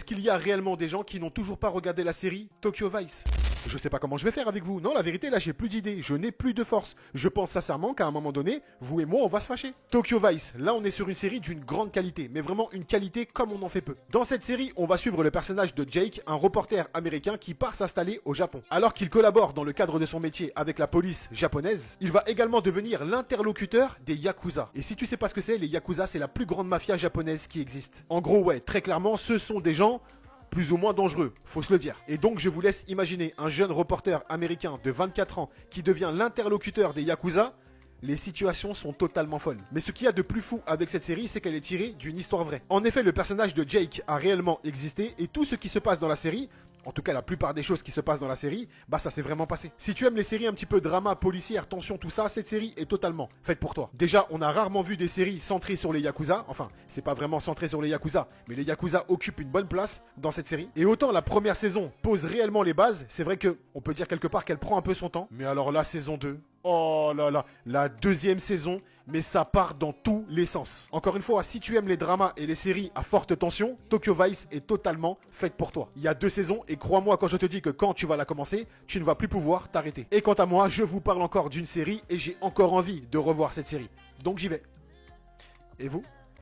Est-ce qu'il y a réellement des gens qui n'ont toujours pas regardé la série Tokyo Vice? Je sais pas comment je vais faire avec vous. Non, la vérité, là, j'ai plus d'idées. Je n'ai plus de force. Je pense sincèrement qu'à un moment donné, vous et moi, on va se fâcher. Tokyo Vice, là, on est sur une série d'une grande qualité, mais vraiment une qualité comme on en fait peu. Dans cette série, on va suivre le personnage de Jake, un reporter américain qui part s'installer au Japon. Alors qu'il collabore dans le cadre de son métier avec la police japonaise, il va également devenir l'interlocuteur des Yakuza. Et si tu sais pas ce que c'est, les Yakuza, c'est la plus grande mafia japonaise qui existe. En gros, ouais, très clairement, ce sont des gens plus ou moins dangereux, faut se le dire. Et donc je vous laisse imaginer un jeune reporter américain de 24 ans qui devient l'interlocuteur des Yakuza. Les situations sont totalement folles. Mais ce qu'il y a de plus fou avec cette série, c'est qu'elle est tirée d'une histoire vraie. En effet, le personnage de Jake a réellement existé et tout ce qui se passe dans la série, en tout cas la plupart des choses qui se passent dans la série, bah ça s'est vraiment passé. Si tu aimes les séries un petit peu drama, policière, tension, tout ça, cette série est totalement faite pour toi. Déjà, on a rarement vu des séries centrées sur les Yakuza, enfin, c'est pas vraiment centré sur les Yakuza, mais les Yakuza occupent une bonne place dans cette série. Et autant la première saison pose réellement les bases, c'est vrai que on peut dire quelque part qu'elle prend un peu son temps, mais alors la saison 2, oh là là, la deuxième saison, mais ça part dans tous les sens. Encore une fois, si tu aimes les dramas et les séries à forte tension, Tokyo Vice est totalement faite pour toi. Il y a 2 saisons et crois-moi quand je te dis que quand tu vas la commencer, tu ne vas plus pouvoir t'arrêter. Et quant à moi, je vous parle encore d'une série et j'ai encore envie de revoir cette série. Donc j'y vais. Et vous ?